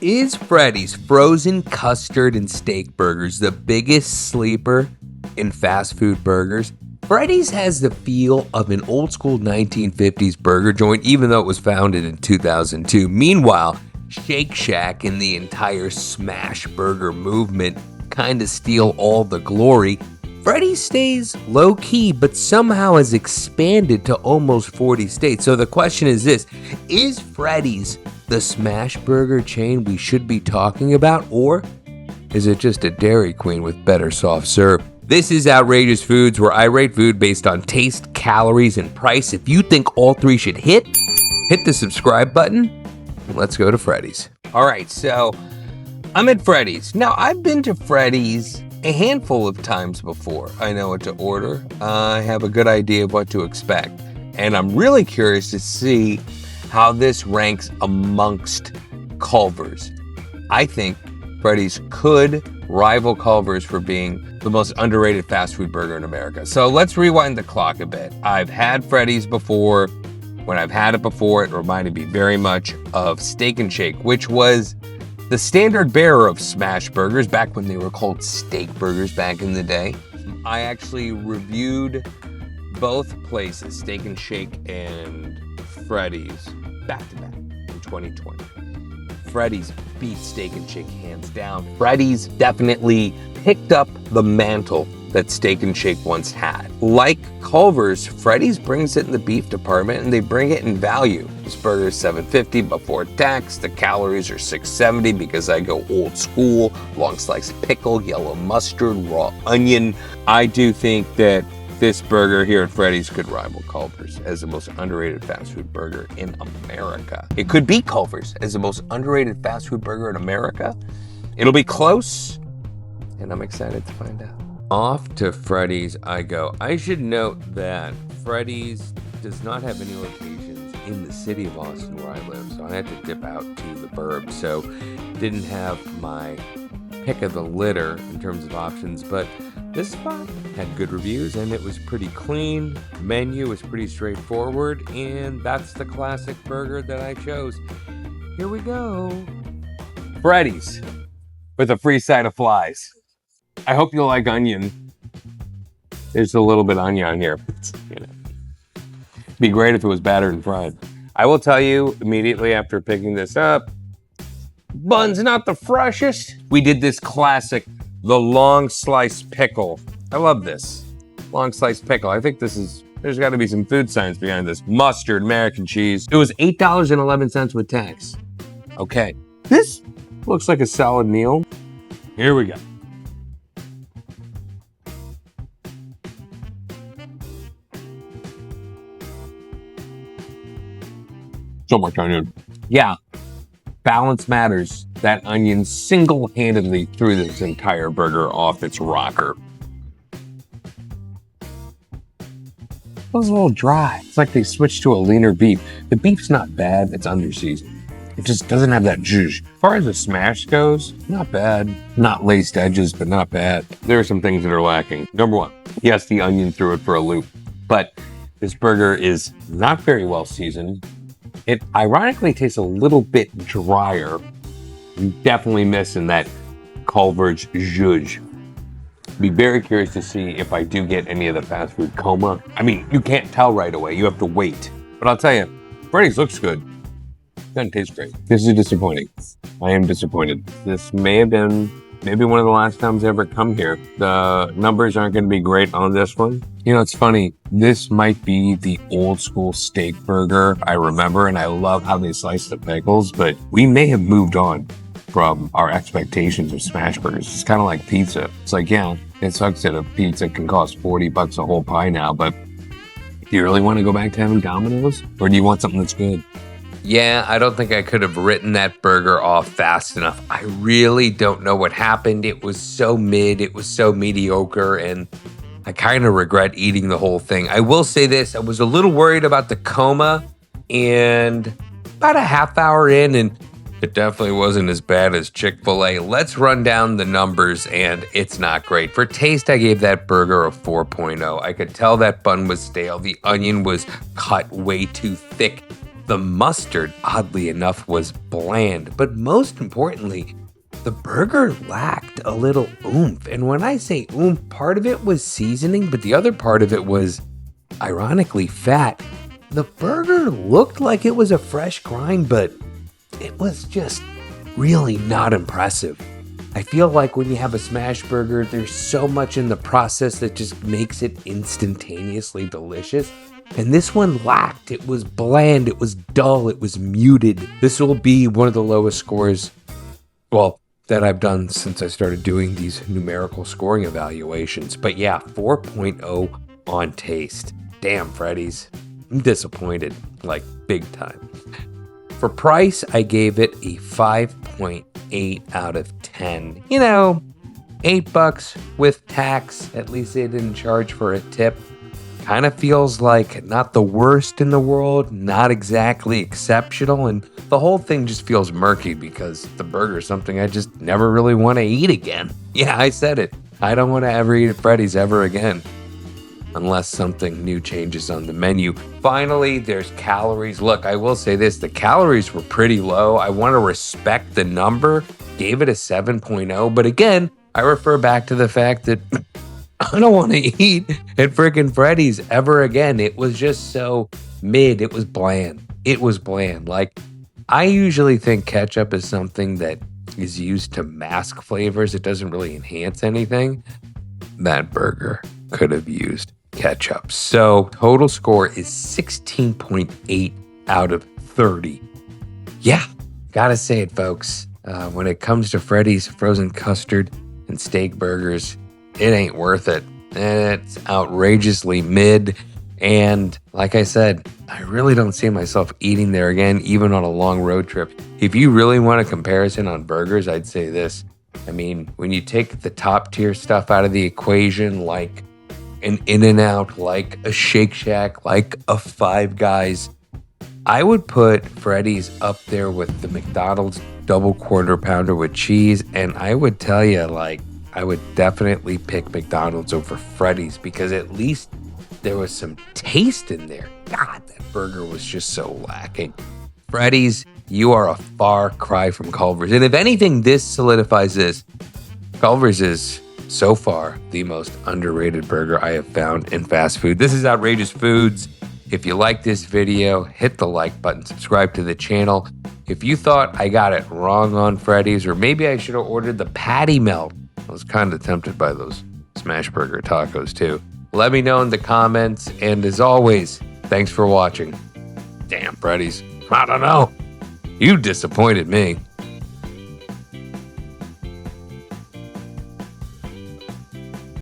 Is Freddy's frozen custard and steak burgers the biggest sleeper in fast food burgers? Freddy's has the feel of an old school 1950s burger joint, even though it was founded in 2002. Meanwhile, Shake Shack and the entire smashburger movement kind of steal all the glory. Freddy's stays low-key, but somehow has expanded to almost 40 states. So the question is this: is Freddy's the smash burger chain we should be talking about, or is it just a Dairy Queen with better soft serve? This is Outrageous Foods, where I rate food based on taste, calories, and price. If you think all three should hit the subscribe button, and let's go to Freddy's. All right, so I'm at Freddy's. Now, I've been to Freddy's a handful of times before. I know what to order. I have a good idea of what to expect. And I'm really curious to see how this ranks amongst Culver's. I think Freddy's could rival Culver's for being the most underrated fast food burger in America. So let's rewind the clock a bit. I've had Freddy's before. When I've had it before, it reminded me very much of Steak and Shake, which was the standard bearer of smash burgers back when they were called Steakburgers back in the day. I actually reviewed both places, Steak and Shake and Freddy's, back to back in 2020. Freddy's beat Steak and Shake hands down. Freddy's definitely picked up the mantle that Steak and Shake once had. Like Culver's, Freddy's brings it in the beef department, and they bring it in value. This burger is $7.50 before tax. The calories are 670 because I go old school, long sliced pickle, yellow mustard, raw onion. I do think that this burger here at Freddy's could rival Culver's as the most underrated fast food burger in America. It could be Culver's as the most underrated fast food burger in America. It'll be close, and I'm excited to find out. Off to Freddy's I go. I should note that Freddy's does not have any locations in the city of Austin where I live, so I had to dip out to the burbs, so didn't have my pick of the litter in terms of options, but this spot had good reviews and it was pretty clean. Menu was pretty straightforward, and that's the classic burger that I chose. Here we go. Freddy's with a free side of flies. I hope you like onion. There's a little bit of onion on here. It'd be great if it was battered and fried. I will tell you immediately after picking this up, bun's not the freshest. We did this classic, the long sliced pickle. I love this. Long sliced pickle. I think there's got to be some food science behind this. Mustard, American cheese. It was $8.11 with tax. Okay. This looks like a solid meal. Here we go. So much onion. Yeah, balance matters. That onion single-handedly threw this entire burger off its rocker. It was a little dry. It's like they switched to a leaner beef. The beef's not bad, it's under-seasoned. It just doesn't have that zhuzh. As far as the smash goes, not bad. Not laced edges, but not bad. There are some things that are lacking. Number one, yes, the onion threw it for a loop, but this burger is not very well seasoned. It ironically tastes a little bit drier. I'm definitely missing that Culver's zhuzh. Be very curious to see if I do get any of the fast food coma. I mean, you can't tell right away. You have to wait. But I'll tell you, Freddy's looks good. Doesn't taste great. This is disappointing. I am disappointed. This may have been maybe one of the last times I ever come here. The numbers aren't going to be great on this one. You know, it's funny. This might be the old school steak burger I remember, and I love how they slice the pickles, but we may have moved on from our expectations of smash burgers. It's kind of like pizza. It's like, yeah, it sucks that a pizza can cost $40 a whole pie now, but do you really want to go back to having Domino's? Or do you want something that's good? Yeah, I don't think I could have written that burger off fast enough. I really don't know what happened. It was so mid, it was so mediocre, and I kind of regret eating the whole thing. I will say this, I was a little worried about the coma, and about a half hour in, and it definitely wasn't as bad as Chick-fil-A. Let's run down the numbers, and it's not great. For taste, I gave that burger a 4.0. I could tell that bun was stale. The onion was cut way too thick. The mustard, oddly enough, was bland, but most importantly, the burger lacked a little oomph. And when I say oomph, part of it was seasoning, but the other part of it was, ironically, fat. The burger looked like it was a fresh grind, but it was just really not impressive. I feel like when you have a smash burger, there's so much in the process that just makes it instantaneously delicious. And this one lacked. It was bland, it was dull, it was muted. This will be one of the lowest scores, well, that I've done since I started doing these numerical scoring evaluations. But yeah, 4.0 on taste. Damn, Freddy's. I'm disappointed, like big time. For price, I gave it a 5.8 out of 10. You know, $8 with tax. At least they didn't charge for a tip. Kind of feels like not the worst in the world, not exactly exceptional, and the whole thing just feels murky because the burger is something I just never really want to eat again. Yeah, I said it. I don't want to ever eat at Freddy's ever again. Unless something new changes on the menu. Finally, there's calories. Look, I will say this, the calories were pretty low. I want to respect the number, gave it a 7.0, but again, I refer back to the fact that I don't want to eat at freaking Freddy's ever again. It was just so mid. It was bland. It was bland. Like, I usually think ketchup is something that is used to mask flavors. It doesn't really enhance anything. That burger could have used ketchup. So total score is 16.8 out of 30. Yeah, gotta say it, folks. When it comes to Freddy's frozen custard and steak burgers, it ain't worth it. It's outrageously mid. And like I said, I really don't see myself eating there again, even on a long road trip. If you really want a comparison on burgers, I'd say this. I mean, when you take the top tier stuff out of the equation, like an In-N-Out, like a Shake Shack, like a Five Guys, I would put Freddy's up there with the McDonald's double quarter pounder with cheese. And I would tell you, like, I would definitely pick McDonald's over Freddy's because at least there was some taste in there. God, that burger was just so lacking. Freddy's, you are a far cry from Culver's. And if anything, this solidifies this. Culver's is so far the most underrated burger I have found in fast food. This is Outrageous Foods. If you like this video, hit the like button, subscribe to the channel. If you thought I got it wrong on Freddy's, or maybe I should have ordered the patty melt, I was kind of tempted by those smashburger tacos too. Let me know in the comments, and as always, thanks for watching. Damn, Freddy's, I don't know. You disappointed me.